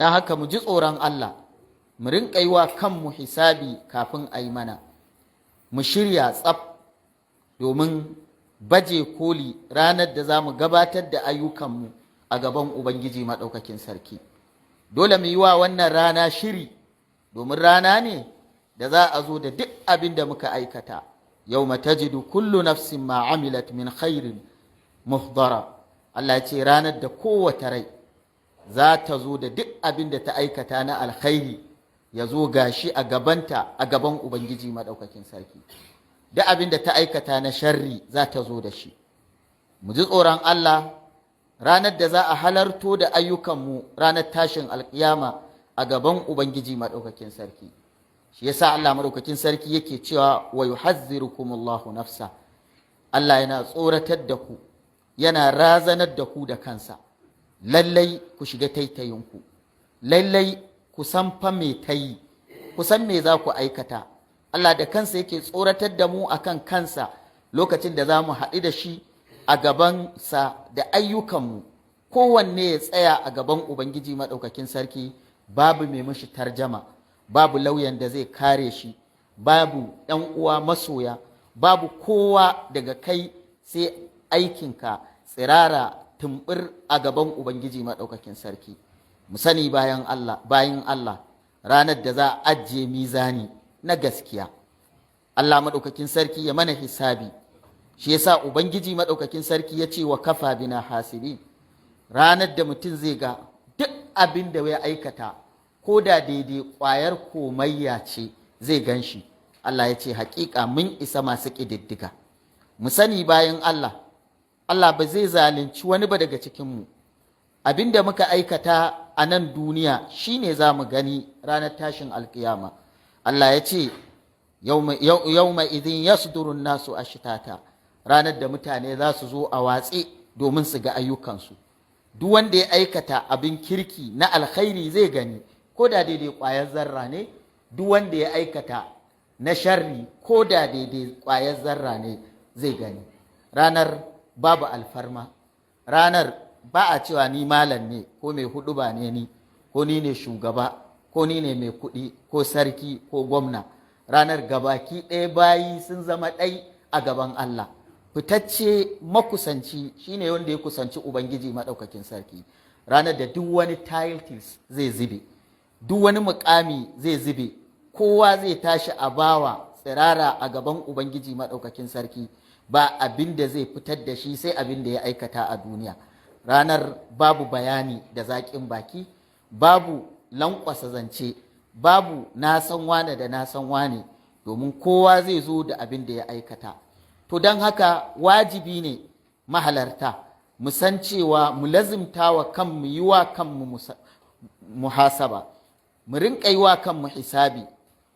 don haka mu ji tsoron Allah, mu rinƙa yi wa kanmu hisabi kafin a yi mana, mu shirya tsaf domin baje koli ranar da za mu gabatar da ayyukanmu a gaban Ubangiji Maɗaukakin Sarki. Dole mu yi wa wannan rana shiri, domin rana ne da za a zo da duk abin da muka aikata. Yawma tajidu kullu nafsin ma amilat min khairin muhdara. Allah ya ce ranar da kowace rai za ta zo da duk abin da ta aikata na alkhairi ya zo gashi a gabanta, a gaban Ubangiji Maɗaukakin Sarki. Duk abin da ta aikata na sharri za ta zo da shi. Mu ji tsoron Allah ranar da za a halarto da ayyukanmu ranar tashin alkiyama a gaban Ubangiji Maɗaukakin Sarki. Shi yasa Allah Maɗaukakin Sarki yake cewa wa yuhazzirukumullahu nafsa. Allah yana tsoratar da ku, yana razanar da ku da kansa. Lallai ku shiga taitayinku, lallai ku san fa me ta yi, ku san me za ku aikata. Allah da kansa yake tsoratar da mu akan kansa lokacin da za mu haɗu da shi a gabansa da ayyukanmu. Kowanne ya tsaya a gaban Ubangiji Maɗaukakin Sarki, babu mai mashi tarjama, babu lauyan da zai kare shi, babu ɗan uwa masoya, babu kowa daga kai sai aikinka tsirara tumbur a gaban Ubangiji Maɗaukakin Sarki. Mu sani bayan Allah ranar da za a ajiye mizani na gaskiya. Allah Maɗaukakin Sarki ya mana hisabi. Shi yasa Ubangiji Maɗaukakin Sarki ya ce wa kafa bina hasibin. Ranar da mutum zai ga duk abin da ya aikata, ko da daidai ƙwayar komayya ce zai gan shi. Allah ya ce haƙiƙa mun isa masu ƙididdiga. Mu sani bayan Allah ba zai zalunci wani ba daga cikinmu. Abin da muka aikata a nan duniya shine za mu gani ranar tashin alkiyama. Allah ya ce yauma idin yasdurun nasu ashitata, ranar da mutane za su zo a watse domin su ga ayyukansu. Duk wanda ya aikata abin kirki na alkhairi zai gani, ko da daidai ƙwayar zarra ne. Duk wanda ya aikata na sharri, ko da daidai ƙwayar zarra ne zai gani. Ranar babu alfarma, ranar ba a cewa ni malam ne, ko mai huɗuba ne ni, ko ni ne shugaba, ko ni ne mai kuɗi, ko sarki, ko gwamna. Ranar gabaki ɗaya bayi sun zama ɗai a gaban Allah. Fitacce makusanci shine wanda ya kusanci Ubangiji Maɗaukakin Sarki. Ranar da duk wani titles zai zube, duk wani mukami zai zube, kowa zai tashi a bawa tsirara a gaban Ubangiji Maɗaukakin Sarki. Ba abin da zai fitar da shi sai abin da ya aikata a duniya. Ranar babu bayani da zaƙin baki, babu lankwasa zance, babu na san wane da na san wane, domin kowa zai zo da abin da ya aikata. To don haka wajibi ne mahalarta mu san cewa mu lazimta wa kanmu, yi wa kanmu muhasaba, mu rinƙa yi wa kanmu hisabi,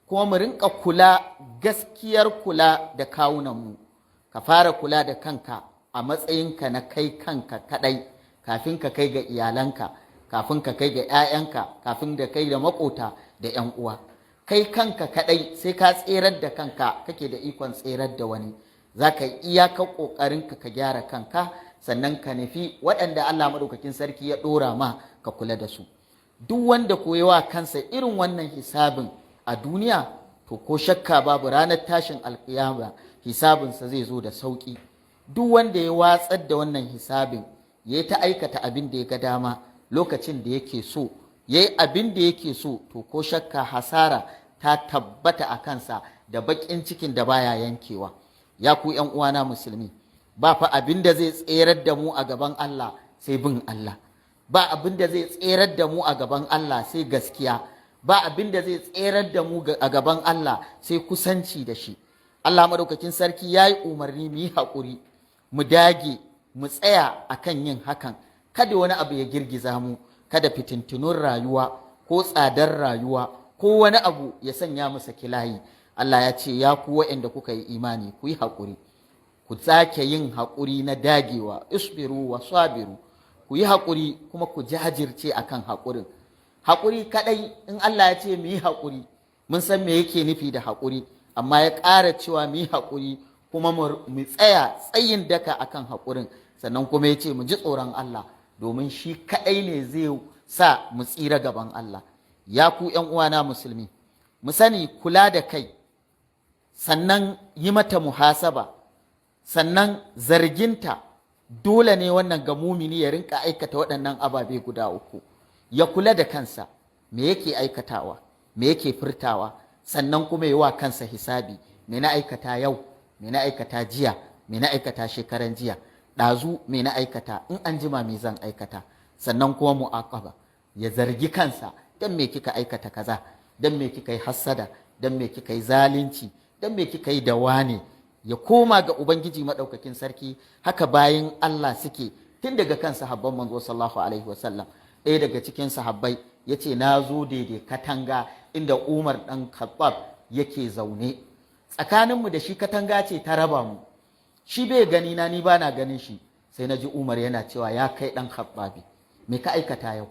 kuma mu rinƙa kula gaskiyar kula da kawunanmu. Ka fara kula da kanka a matsayinka na kai kanka kaɗai, kafin ka kai ga iyalanka, kafin ka kai ga 'ya'yanka, kafin da kai da maƙota da 'yan uwa. Kai kanka kaɗai sai ka tserar da kanka kake da ikon tserar da wani. Za ka yi iyakar ƙoƙarinka ka gyara kanka, sannan ka nufi waɗanda Allah Maɗaukakin Sarki ya ɗora ma ka kula da su. Duk wanda koyawa kansa irin wannan hisabin a duniya, to ko shakka babu ranar tashin alƙiyama hisabinsa zai zo da sauƙi. Duk wanda ya watsar da wannan hisabin, ya yi ta aikata abin da ya ga dama lokacin da yake so, ya yi abin da yake so, to ko shakka hasara ta tabbata a kansa da baƙin cikin da baya yankewa. Ya ku ‘yan uwana musulmi, ba fa abin da zai tserar da mu a gaban Allah sai bin Allah. Ba abin da zai tserar da mu a gaban Allah sai gaskiya. Ba abin da zai tserar da mu a gaban Allah sai kusanci da shi. Allah Maɗaukakin Sarki ya yi umarni mu yi haƙuri, mu dage, mu tsaya a kan yin hakan. Kada wani abu ya girgiza mu, kada fitintunun rayuwa ko tsadar rayuwa ko wani abu ya sanya mu saki layi. Allah ya ce ya ku waɗanda kuka yi imani ku yi haƙuri, ku sake yin haƙuri na dagewa, isbiru wa sabiru, ku yi haƙuri kuma ku jajirce akan haƙurin. Haƙuri kaɗai, in Allah ya ce mu yi haƙuri, mun san me yake nufi da haƙuri, amma ya ƙara cewa mu yi haƙuri kuma mu tsaya tsayin daka akan haƙurin, sannan kuma ya ce mu ji tsoron Allah, domin shi kaɗai ne zai sa mu tsira gaban Allah. Ya ku ‘yan uwana musulmi, mu sani kula da kai, sannan yi mata muhasaba, sannan zarginta, dole ne wannan ga mumini ya rinka aikata waɗannan ababe guda uku. Ya kula da kansa, me yake aikatawa, me yake furtawa, sannan kuma yi wa kansa hisabi, me na aikata yau, me na aikata jiya, me na aikata shekaran jiya, ɗazu me na aikata, in an jima me zan aikata. Sannan kuma mu'aqaba, ya zargi kansa, dan me kika aikata kaza, dan me kika yi hassada, dan me kika yi zalunci, dan me kika yi da wane. Ya koma ga Ubangiji maɗaukakin sarki. Haka bayan Allah suke tun daga kan sahabban manzo sallallahu alaihi wasallam. Ɗaya daga cikin sahabbai ya ce, na zo daidai katanga inda Umar ɗan Khattab yake zaune, tsakaninmu da shi katanga ce ta raba mu, shi bai gani na, ni ba na ganin shi. Sai na ji Umar yana cewa, ya kai ɗan Khattabi, me ka aikata yau?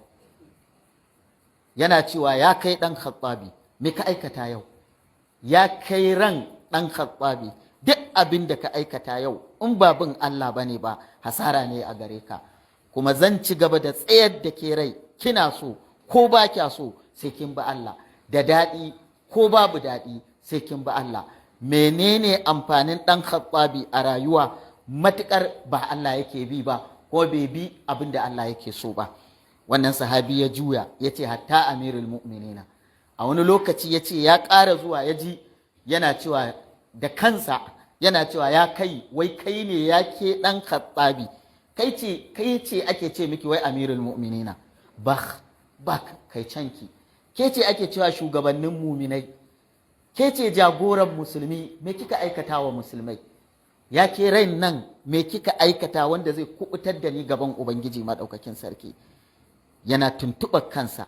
Yana cewa, ya kai ɗan Khattabi, me ka aikata yau? Ya kai ran ɗan Khattabi, duk abin da ka aikata yau in ba bin Allah bane ba, hasara ne a gare ka. Kuma zan ci gaba da tsayar da ke rai, kina so ko ba kya so sai kin bi Allah, da daɗi ko babu daɗi sai kin bi Allah. Menene amfanin ɗan Khattabi a rayuwa matuƙar ba Allah yake bi ba, ko bai bi abin da Allah yake so ba? Wannan sahabi ya juya ya ce, hatta amirul mu'minina. A wani lokaci ya ce ya ƙara zuwa, ya ji yana cewa da kansa, yana cewa, ya kai, wai kai ne ya ke ɗan Khattabi, kai ce ake ce miki wai amirul mu'minina, bak kai canki, ke ce ake cewa shugabannin muminai, ke ce jagoran musulmi, me kika aikata wa musulmai? Ya ke rain nan, me kika aikata wanda zai kubutar da ni gaban Ubangiji maɗaukakin sarki? Yana tuntuɓar kansa,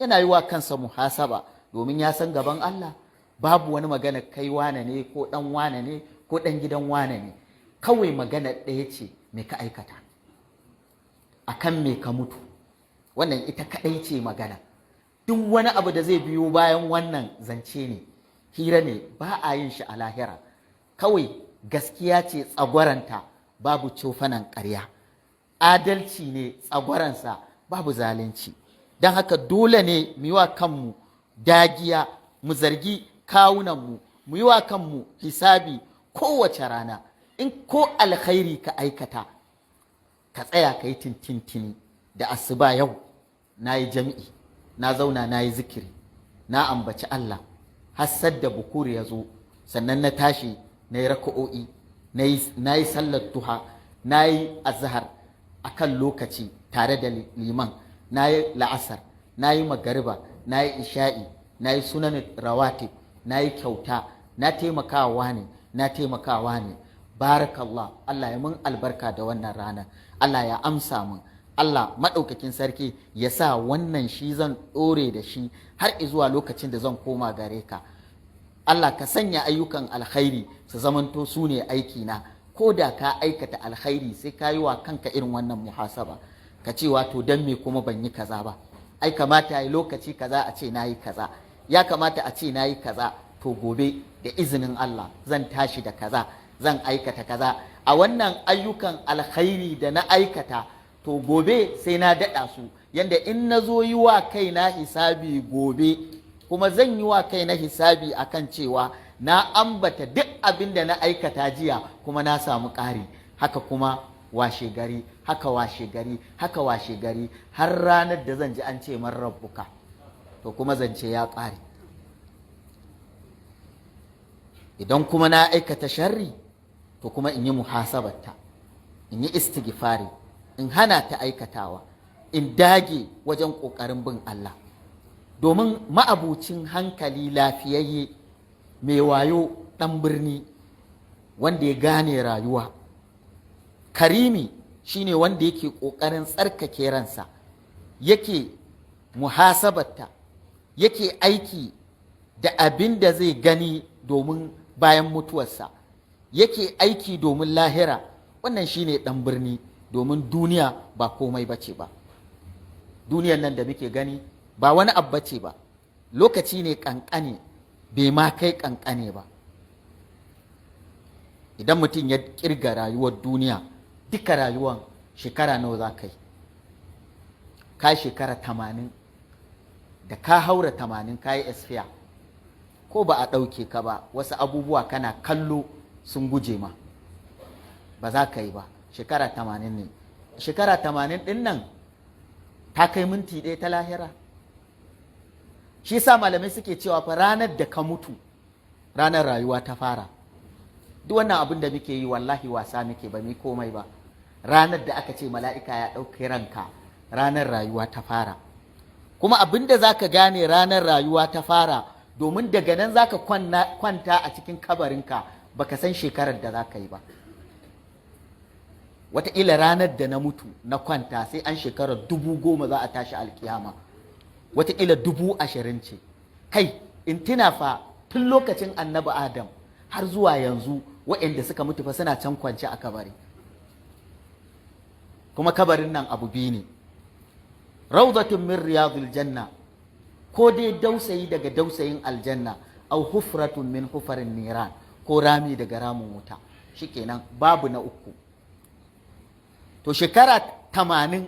yana yi wa kansa muhasaba, domin ya san gaban Allah babu wani magana kai wane ne ko ɗan wane ne ko ɗan gidan wane ne. Kawai magana ɗaya ce, me ka aikata, akan me ka mutu. Wannan ita kaɗai ce magana. Duk wani abu da zai biyo bayan wannan zance ne, hira ne, ba a yin shi a lahira. Kawai gaskiya ce tsagwaranta, babu cofanan ƙarya. Adalci ne tsagwaransa, babu zalunci. Don haka dole ne mu yi wa kanmu dagiya, mu zargi kawunanmu, mu yi wa kanmu hisabi kowace rana. In ko alkhairi ka aikata, ka tsaya ka yi tintintini. Da asuba yau na yi jami'i, na zauna na yi zikiri, na ambaci Allah, hassad da bukuri ya zo, sannan na tashi na yi raka'o'i, na yi sallar duha, na yi azhar a kan lokaci tare da liman, na yi la'asar, na yi magariba, na yi isha'i, na yi sunan rawatib, na yi kyauta, na taimakawa ne, na taimakawa ne. Barakallah, Allah ya mun albarka da wannan rana, Allah ya amsa mun, Allah maɗaukakin sarki ya sa wannan shi zan ɗore da shi har zuwa lokacin da zan koma gare ka. Allah ka sanya ayyukan alkhairi su zamanto su ne aikina, ko da ka aikata alkhairi sai ka yi wa kanka irin wannan muhasaba, ka ce wato dan me kuma ban yi kaza ba, ai kamata ya yi lokaci kaza a ce na yi kaza, ya kamata a ce na yi kaza, to gobe da izinin Allah zan tashi da kaza, zan aikata kaza. A wannan ayyukan alkhairi da na aikata, to gobe sai na daɗa su, yanda in na zo yi wa kaina hisabi gobe, kuma zan yi wa kaina hisabi akan cewa na ambata duk abin da na aikata jiya kuma na samu ƙari. Haka kuma washe gari, haka washe gari, haka washe gari, har ranar da zan ji an ce man rabbuka, to kuma zance ya ƙare. Idan kuma na aikata sharri, to kuma in yi muhasabarta, in yi istighfari, in hana ta aikatawa, in dage wajen ƙoƙarin bin Allah. Domin ma'abucin hankali lafiyayye, mai wayo, ɗan birni, wanda ya gane rayuwa, karimi shine wanda yake ƙoƙarin tsarkake ransa, yake muhasabarta, yake aiki da abin da zai gani domin bayan mutuwarsa, yake aiki domin lahira. Wannan shine ɗan birni, domin duniya ba komai bace ba. Duniyan nan da muke gani ba wani abu bace ba, lokaci ne ƙanƙane, bai ma kai ƙanƙane ba. Idan mutum ya ƙirga rayuwar duniya, duka rayuwar shekara nawa za ka yi? ka shekara 80, da ka haura 80 ka yi esfiya, ko ba a ɗauke ka ba wasu abubuwa kana kallo sun guje ma, ba za ka yi ba. Shekara 80 ne. Shekara 80 ɗin nan ta kai minti ɗaya ta lahira. Shi sa malamai suke cewa fa ranar da ka mutu ranar rayuwa ta fara. Duk wannan abin da muke yi wallahi wasa muke, ba mu komai ba. Ranar da aka ce mala'ika ya ɗauki ranka ranar rayuwa ta fara. Kuma abin da za ka gane ranar rayuwa ta fara, domin daga nan za ka kwanta a cikin kabarinka baka san shekarar da za ka yi ba. Wataƙila ranar da na mutu na kwanta sai an shekarar 10,000 za a tashi alkiyama, wataƙila 20,000 ce. Kai in tuna fa tun lokacin annabi Adam har zuwa yanzu waɗanda suka mutu fa suna can kwance a kabari. Kuma kabarin nan abu biyu ne, rawdatun min riyadil janna, ko dai dausayi daga dausayin aljanna, au hufratun min hufarin niran, ko rami daga ramin wuta. Shikenan, babu na uku. To shekara 80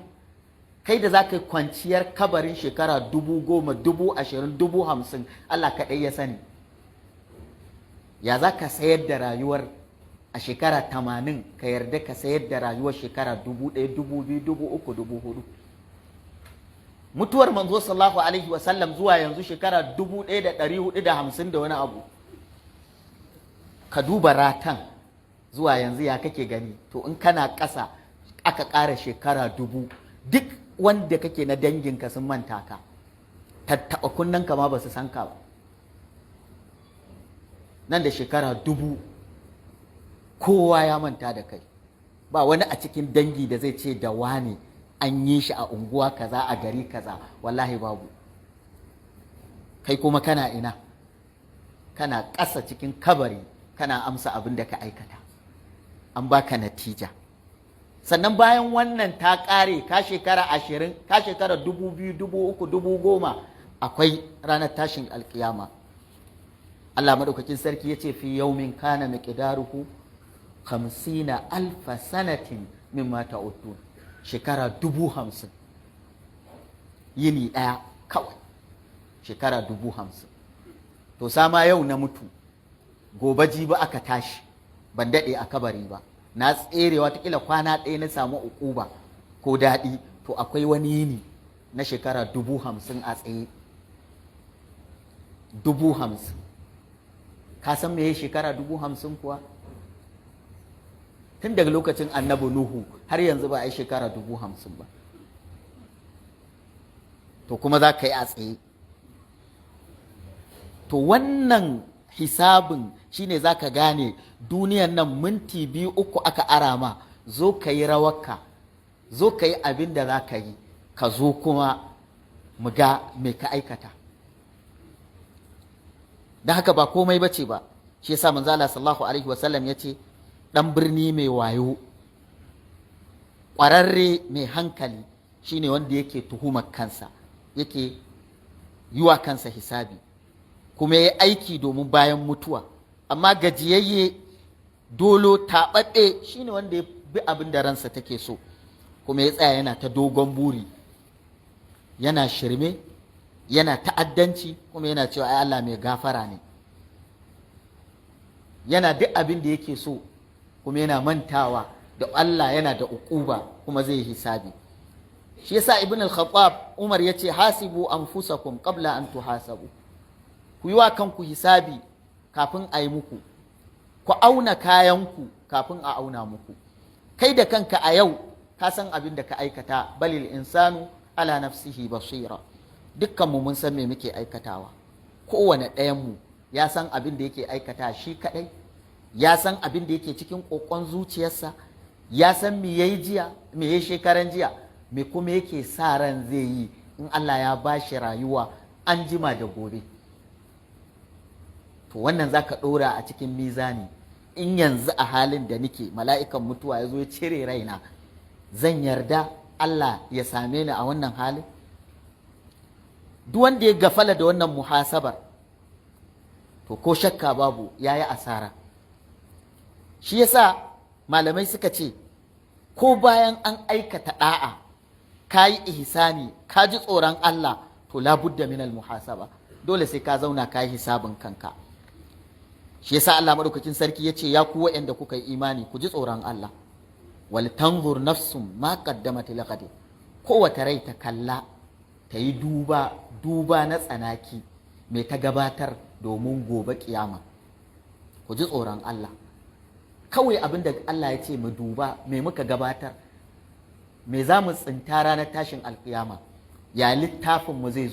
kai da za ka yi kwanciyar kabarin shekara 10,000, 20,000, 50,000, Allah kaɗai ya sani. Ya za ka sayar da rayuwar a shekara 80 ka yarda ka sayar da rayuwar shekara 1,000, 2,000, 3,000, 4,000? Mutuwar manzo sallallahu alaihi wasallam zuwa yanzu shekara 1,450 da wani abu. Ka duba ratan zuwa yanzu ya kake gani? To in kana ƙasa aka ƙara shekara 1000, duk wanda kake na danginka sun manta ka, tattaɓa kunnanka ma ba su san ka ba. Nan da shekara 1000 kowa ya manta da kai, ba wani a cikin dangi da zai ce da wane an yi shi a unguwa kaza a gari kaza, wallahi babu. Kai kuma kana ina? Kana ƙasa cikin kabari, kana amsa abin da ka aikata, an baka natija. Sannan bayan wannan ta ƙare, ka shekara 20, ka shekara 2,000, 3,000, 10,000, akwai ranar tashin alkiyama. Allah maɗaukakin sarki ya ce fi yaumin kana miqdaruhu 50,000 sanatin mimma ta'uddun, shekara 50,000, yini ɗaya kawai shekara 50,000. To sama yau na mutu, gobe jibi aka tashi, ban daɗe a kabari ba, na tsere watakila kwana ɗaya na samu uquba ko daɗi, to akwai wani yini na shekara 50,000 a tsaye. 50,000. Ka san me shekara 50,000 kuwa? Tun daga lokacin annabi Nuhu har yanzu ba a yi shekara 50,000 ba. To kuma za ka yi a tsaye. To wannan hisabin shine za ka gane duniyan nan minti 2, 3 aka arama, zo ka yi rawarka, zo ka yi abin da za ka yi, ka zo kuma mu ga me ka aikata. Da haka ba komai bace ba. Shi yasa manzo Allah sallallahu alaihi wasallam yace dan birni mai wayo, ƙwararre mai hankali shine wanda yake tuhumar kansa, yake yi wa kansa hisabi, kuma ya aiki domin bayan mutuwa. Amma gajiyayye, dolo, taɓaɗɗe shine wanda ya bi abin da ransa take so, kuma ya tsaya yana ta dogon buri, yana shirme, yana ta'addanci, kuma yana cewa ai Allah mai gafara ne, yana duk abin da yake so, kuma yana mantawa da Allah yana da uquba kuma zai hisabi. Shi yasa Ibn al-Khattab Umar yace hasibu anfusakum qabla an tuhasabu, ku yi wa kanku hisabi kafin a yi muku, ku auna kayanku kafin a auna muku. Kai da kanka a yau ka san abin da ka aikata, balil insanu ala nafsihi basira. Dukkanmu mun san me muke aikatawa, kowane ɗayanmu ya san abin da yake aikata shi kaɗai, ya san abin da yake cikin ƙoƙon zuciyarsa, ya san me yayi jiya, me yayi shekaran jiya, me kuma yake sa ran zai yi in Allah ya ba shi rayuwa an jima da gobe. To wannan za ka ɗora a cikin mizani. In yanzu a halin da nike mala'ikan mutuwa ya zo ya cire raina, zan yarda Allah ya same ni a wannan halin? Duk wanda ya gafala da wannan muhasabar, to ko shakka babu ya yi asara. Shi yasa malamai suka ce ko bayan an aikata ɗa'a ka yi ihsani, ka ji tsoron Allah, to labudda minal muhasaba, dole sai ka zauna ka yi hisabin kanka. Shi yasa Allah madaukakin sarki ya ce ya ku waɗanda kuka yi imani ku ji tsoron Allah. Wal tanzur nafsum ma qaddamat lighad, kowace rai ta kalla ta yi duba na tsanaki mai ta gabatar domin gobe kiyama. Ku ji tsoron Allah. Kawai abin da Allah ya ce mu duba me muka gabatar, me za mu tsinta ranar tashin alkiyama, ya littafinmu zai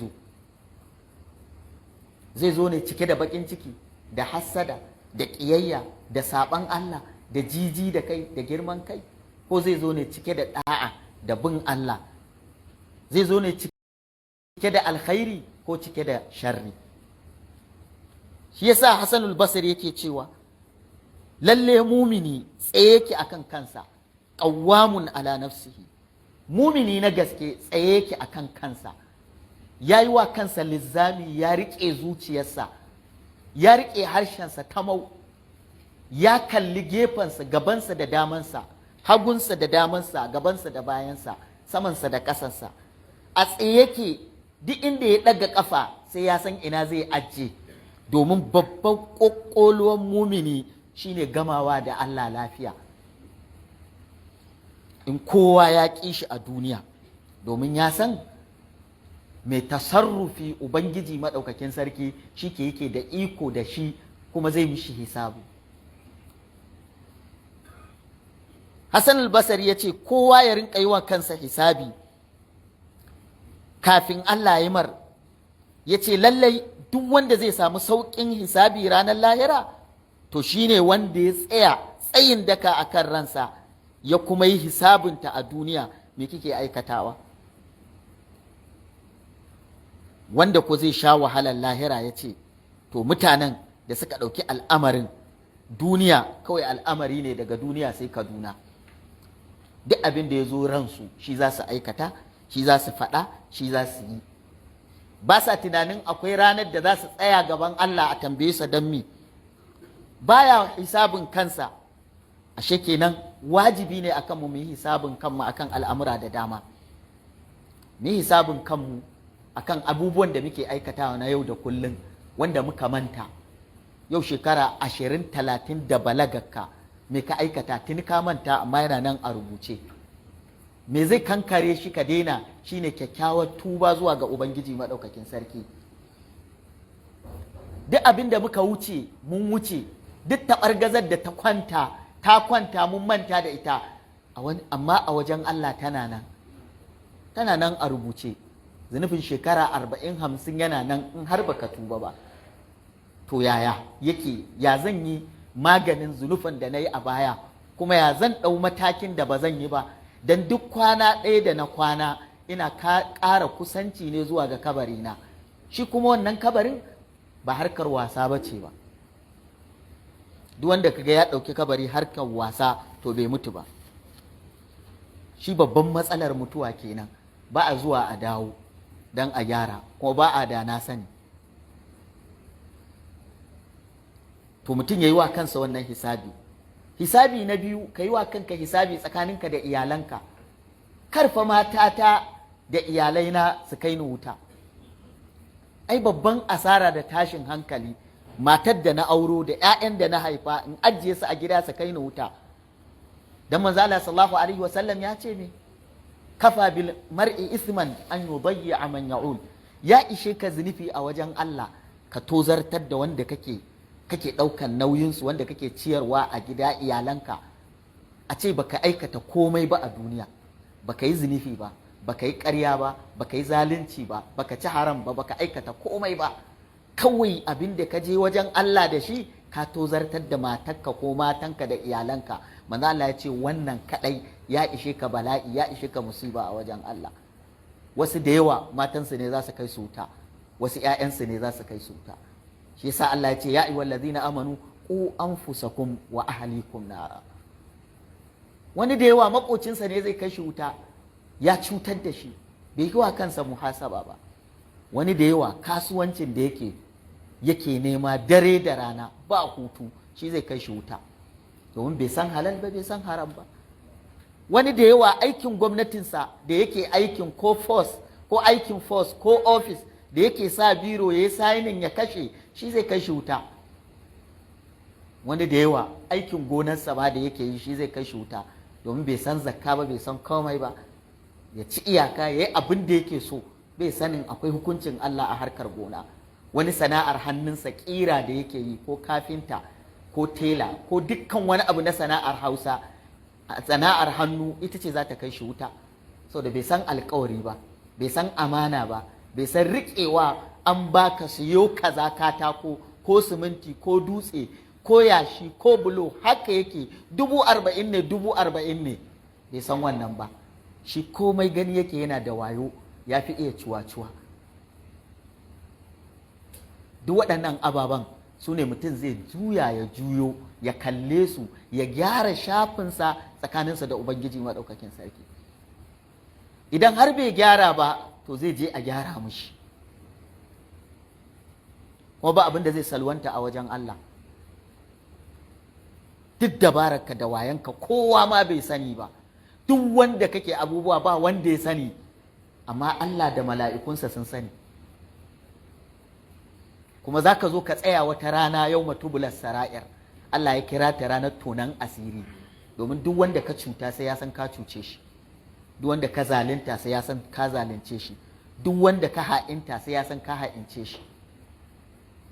zo ne cike da bakin ciki, da hassada, da ƙiyayya, da saɓan Allah, da jiji da kai, da girman kai, ko zai zo ne cike da ɗa'a da bin Allah, zai zo ne cike da alkhairi ko cike da sharri. Shi yasa Hassanul Basri yake cewa lalle mumini tsaye yake akan kansa, qawwamun ala nafsihi, mumini na gaske tsaye yake akan kansa, ya yi wa kansa lizzami, ya riƙe zuciyarsa, ya riƙe harshensa tamau, ya kalli gefensa, gabansa da damansa, hagunsa da damansa, gabansa da bayansa, samansa da ƙasansa, a tsaye yake. Duk inda ya ɗaga ƙafa sai ya san ina zai ajiye, domin babban ƙwaƙƙoluwan mumini shine gamawa da Allah lafiya. In kowa ya ƙi shi a duniya, domin ya san mai tasarrufi Ubangiji maɗaukakin sarki shi ke yake da iko da shi, kuma zai mishi hisabu. Hassan al-Basri ya ce kowa ya rinƙa yi wa kansa hisabi kafin Allah ya mar. Ya ce lallai duk wanda zai samu sauƙin hisabi ranar lahira to shine wanda ya tsaya tsayin daka akan ransa, ya kuma yi hisabinta a duniya me kike aikatawa. Wanda ko zai sha wahalar lahira, ya ce to mutanen da suka ɗauki al'amarin duniya kawai al'amari ne daga duniya sai Kaduna, duk abin da ya zo ransu shi za su aikata, shi za su faɗa, shi za su yi. Ba sa tunanin akwai ranar da za su tsaya gaban Allah a tambaye sa don me. Baya hisabin kansa. Ashe kenan wajibi ne akan mu yi hisabin kanmu akan al'amura da dama. Mu yi hisabin kanmu akan abubuwan da muke aikatawa na yau da kullum wanda muka manta. Yau shekara 20-30 da balagarka me ka aikata tuni ka manta, amma yana nan a rubuce. Me zai kankare shi ka daina shine kyakkyawar tuba zuwa ga Ubangiji maɗaukakin sarki. Duk abin da muka wuce mun wuce, duk taɓargazar da ta kwanta mun manta da ita, amma a wajen Allah tana nan a rubuce. Zunufin shekara 40-50 yana nan in har baka tuba ba. To yaya yake, ya zan yi maganin zunufin da na yi a baya, kuma ya zan ɗau matakin da ba zan yi ba, don duk kwana ɗaya da na kwana ina ƙara kusanci ne zuwa ga kabarina. Shi kuma wannan kabarin ba harkar wasa ba ce ba. Duk wanda kaga ya ɗauki kabari harkar wasa to bai mutu ba. Shi babban matsalar mutuwa kenan, ba a zuwa a dawo don a gyara, kuma ba a da na sani. To mutum ya yi wa kansa wannan hisabi. Hisabi na biyu, ka yi wa kanka hisabi tsakaninka da iyalanka. Karfa matata da iyalaina su kai ni wuta. Ai babban asara da tashin hankali, matar da na auro da 'ya'yan da na haifa in ajiye su a gida su kai ni wuta. Dan manzo Allah sallallahu alaihi wasallam ya ce me? Kafa bil mar'i isman an yudayya man ya'ul. Ya ishe ka zunufi a wajen Allah ka tozartar da wanda kake ɗaukan nauyinsu, wanda kake ciyarwa a gida, iyalanka. A ce baka aikata komai ba a duniya, baka yi zunufi ba, baka yi ƙarya ba, baka yi zalunci ba, baka ci haram ba, baka aikata komai ba. Kawai abin da ka je wajen Allah da shi ka tozartar da matarka ko matanka da iyalanka. Manzo Allah ya ce wannan kadai ya ishe ka bala'i, ya ishe ka musiba a wajen Allah. Wasu da yawa matansu ne za su kai su wuta, wasu 'ya'yansu ne za su kai su wuta. Shi yasa Allah ya ce ya ayyuhal ladzina amanu qu anfusakum wa ahlikum nara. Wani da yawa makocinsa ne zai kai shi wuta, ya cutar da shi, bai yi wa kansa muhasaba ba. Wani da yawa kasuwancin da yake nema dare da rana ba hutu, shi zai kai shi wuta, domin bai san halal ba, bai san haram ba. wani da yawa aikin gwamnatinsa da yake aikin ko force ko aikin force ko office da yake sa biro ya yi signing ya kashe, shi zai kashe wuta. Wani da yawa aikin gonarsa ba da yake yi shi zai kashe wuta, domin bai san zakka ba, bai san komai ba, ya ci iyaka ya yi abin da yake so, bai sanin akwai hukuncin Allah a harkar gona. Wani sana'ar hannunsa kira da yake yi, ko kafinta ko tela ko dukkan wani abu na sana'ar Hausa, sana'ar hannu ita ce za ta kai shi wuta, saboda bai san alkawari ba, bai san amana ba, bai san riƙewa an baka siyo kaza katako ko siminti ko dutse ko yashi ko bulo haka yake 40,000 ne 40,000 ne, bai san wannan ba. Shi komai gani yake yana da wayo, ya fi iya cuwa-cuwa. Duk waɗannan ababen su ne mutum zai juya ya juyo ya kalle su ya gyara shafinsa tsakaninsa da Ubangiji maɗaukakin sarki. Idan har bai gyara ba, to zai je a gyara mushi, kuma ba abin da zai salwanta a wajen Allah. Duk dabararka da wayanka kowa ma bai sani ba, duk wanda kake abubuwa ba wanda ya sani, amma Allah da mala'ikunsa sun sani. Kuma za ka zo ka tsaya wata rana yau matubular sara'ir, Allah ya kira ta ranar tonan asiri, domin duk wanda ka cuta sai ya san ka cuce shi, duk wanda ka zalunta sai ya san ka zalunce shi, duk wanda ka ha'inta sai ya san ka ha'ince shi.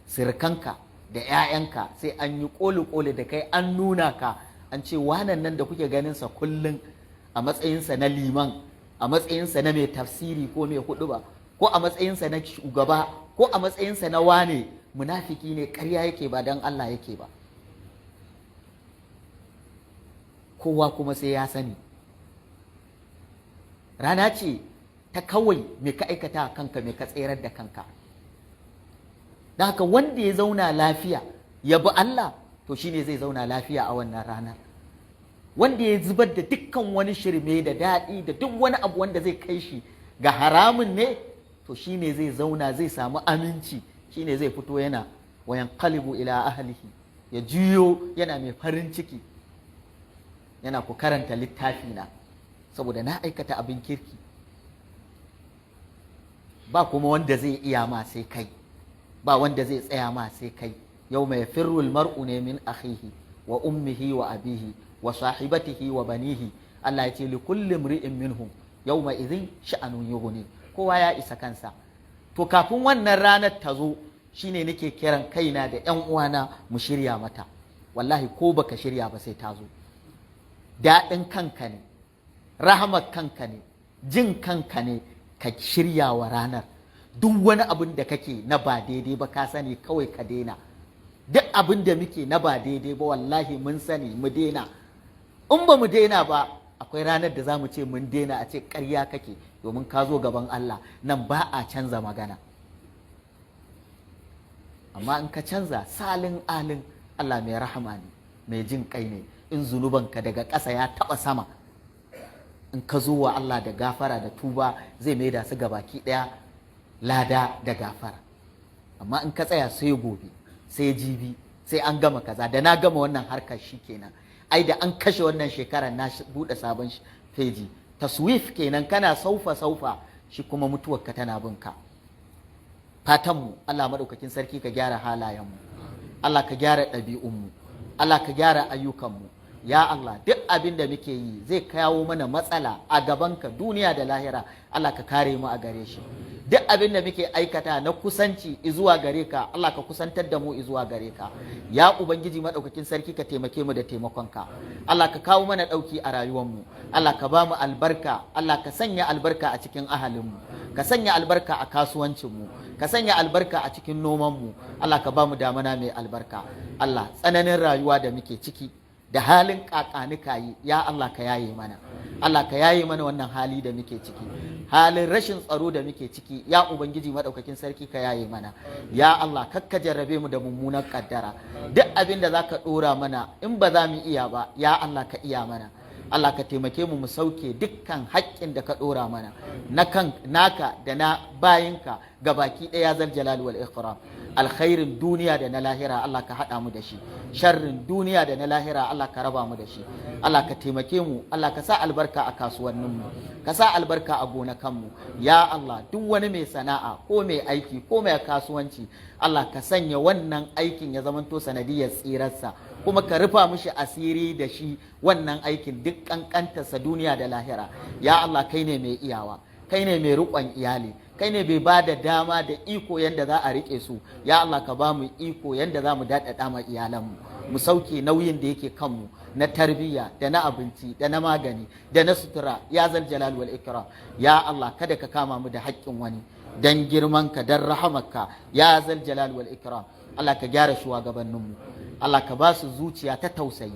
Sirkanka da 'ya'yanka sai an yi ƙoli-ƙoli da kai, an nuna ka, an ce wanan nan da kuke ganinsa kullum a matsayinsa na liman, a matsayinsa na mai tafsiri ko mai huɗuba, ko a matsayinsa na shugaba, ko a matsayinsa na wane, munafiki ne, ƙarya yake ba don Allah yake ba. Kowa kuma sai ya sani. Rana ce ta kawai me ka aikata a kanka, me ka tserar da kanka. Da haka wanda ya zauna lafiya ya bi Allah, to shine zai zauna lafiya a wannan ranar. Wanda ya zubar da dukkan wani shirme da daɗi da duk wani abu wanda zai kai shi ga haramun ne, to shine zai zauna, zai samu aminci, shine zai fito yana wayan qalibu ila ahlihi, ya juyo yana mai farin ciki, yana ku karanta littafi na saboda na aikata abin kirki. Ba kuma wanda zai iya ma sai kai, ba wanda zai tsaya ma sai kai. Yau mai firrul mar'u ne min akhihi wa ummihi wa abihi wa sahibatihi wa banihi. Allah ya ce li kulli mri'in minhum yawma idhin sha'anun yughni. Kowa ya isa kansa. To kafin wannan ranar ta zo, shine nake kiran kaina da ƴan uwana mu shirya mata. Wallahi ko baka shirya ba sai ta zo. Daɗin kanka ne, rahamar kanka ne, jin kanka ne ka shirya wa ranar. Duk wani abin da kake na ba daidai ba ka sani, kawai ka daina. Duk abin da muke na ba daidai ba wallahi mun sani, mu daina. In ba mu daina ba, akwai ranar da za mu ce mun daina, a ce ƙarya kake, domin ka zo gaban Allah, nan ba a canza magana. Amma in ka canza salin alin, Allah mai rahama ne, mai jin kai ne. In zunubanka daga ƙasa ya taɓa sama, in ka zo wa Allah da gafara da tuba, zai maida su gabaki ɗaya lada da gafara. Amma in ka tsaya sai gobe, sai jibi, sai an gama kaza, da na gama wannan harkar shi kenan, ai da an kashe wannan shekarar na buɗe sabon feji, taswif kenan, kana saufa shi kuma mutuwarka tana binka. Fatanmu Allah maɗaukakin sarki ka gyara halayenmu, Allah ka gyara ɗabi'unmu, Allah ka gyara ayyukanmu. Ya Allah, duk abin da muke yi zai kawo mana matsala a gabanka duniya da lahira, Allah ka kare mu a gare shi. Duk abin da muke aikata na kusanci izuwa gare ka, Allah ka kusantar da mu izuwa gare ka. Ya Ubangiji maɗaukakin sarki, ka taimake mu da taimakonka. Allah ka kawo mana ɗauki a rayuwarmu, Allah ka ba mu albarka, Allah ka sanya albarka a cikin ahalinmu, ka sanya albarka a kasuwancinmu, ka sanya albarka a cikin nomanmu. Allah ka ba mu damana mai albarka. Allah, tsananin rayuwa da muke ciki da halin kakanikayi, ya Allah ka yaye mana. Allah ka yaye mana wannan hali da muke ciki, halin rashin tsaro da muke ciki, ya Ubangiji maɗaukakin sarki ka yaye mana. Ya Allah, kakka jarrabe mu da mummunan kaddara. Duk abin da za ka ɗora mana in ba za mu iya ba, ya Allah ka iya mana. Allah ka taimake mu sauke dukkan haƙƙin da ka ɗora mana, na kan naka da na bayinka gabaki ɗaya zal jalal wal ikram. alkhairin duniya da na lahira Allah ka haɗa mu da shi, sharrin duniya da na lahira Allah ka raba mu da shi. Allah ka taimake mu, Allah ka sa albarka a kasuwanninmu, ka sa albarka a gonakanmu. Ya Allah, duk wani mai sana'a ko mai aiki ko mai kasuwanci, Allah ka sanya wannan aikin ya zamanto sanadiyar tsirarsa, kuma ka rufa mishi asiri da shi wannan aikin duk kankantarsa duniya da lahira. Ya Allah, kai ne mai iyawa, kai ne mai riƙon iyali, kai ne bai ba da dama da iko yadda za a riƙe su. Ya Allah, ka ba mu iko yadda za mu daɗaɗa ma iyalanmu, mu sauke nauyin da yake kanmu na tarbiyya da na abinci da na magani da na sutura. Ya zal jalal wal ikram. Ya Allah, kada ka kama mu da haƙƙin wani, dan girmanka dan rahamarka. Ya zal jalal wal ikram. Allah ka gyara shugabanninmu, Allah ka ba su zuciya ta tausayi,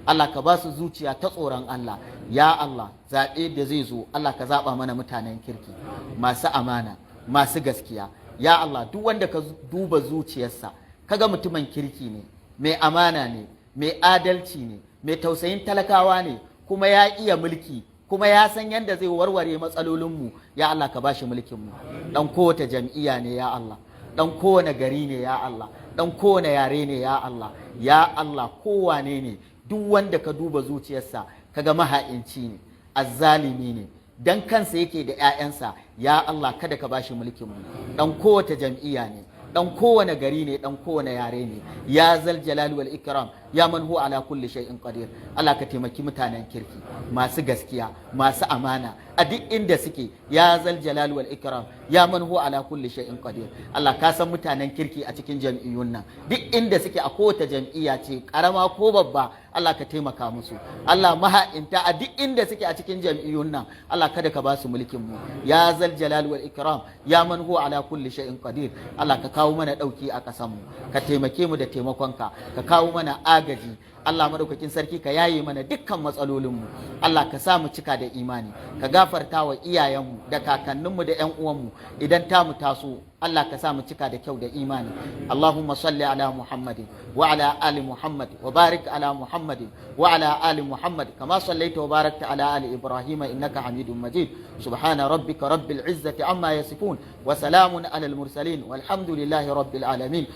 Allah ka ba su zuciya ta tsoron Allah. Ya Allah, zaɓe da zai zo, Allah ka zaɓa mana mutanen kirki, masu amana, masu gaskiya. Ya Allah, duk wanda ka duba zuciyarsa kaga mutumin kirki ne, mai amana ne, mai adalci ne, mai tausayin talakawa ne, kuma ya iya mulki, kuma ya san yadda zai warware matsalolinmu. Ya Allah, ka bashi mulkinmu. Dan kowace jam'iyya ne ya Allah, dan kowane gari ne ya Allah, dan kowane yare ne ya Allah. Ya Allah, kowane ne, duk wanda ka duba zuciyarsa kaga maha'inci ne, azzalimi ne, dan kansa yake da 'ya'yansa. Ya Allah, kada ka bashi mulkinmu. Dan kowace jam'iyya ne, dan kowane gari ne, dan kowane yare ne. Ya zal jalali wal ikram, ya man huwa ala kulli shay'in qadir. Allah ka taimaki mutanen kirki, masu gaskiya, masu amana a duk inda suke. Ya zal jalali wal ikram, ya man huwa ala kulli shay'in qadir. Allah ka san mutanen kirki a cikin jam'iyyun nan, duk inda suke, a kowace jam'iyya ce karama ko babba. Allah ka taimaka musu. Allah, maha'inta a duk inda suke a cikin jam'iyyun nan, Allah kada ka ba su mulkin mu. Ya zal jalali wal ikram, ya man huwa ala kulli shay'in qadir. Allah ka kawo mana dauki a kasan mu, ka taimake mu da taimakonka, ka kawo mana agaji. Allah madaukakin sarki ka yaye mana dukkan matsalolinmu. Allah ka sa mu cika da imani, ka gafarta wa iyayenmu da kakanninmu da 'yan uwanmu idan ta mu taso. Allah ka sa mu cika da kyau da imani. Allahumma salli ala Muhammadin wa ala ali Muhammad wa barik ala Muhammadin wa ala ali Muhammad kama sallaita wa barakta ala ali Ibrahim innaka Hamidum Majid. Subhana rabbika rabbil izzati amma yasifun wa salamun ala al mursalin walhamdulillahi rabbil alamin.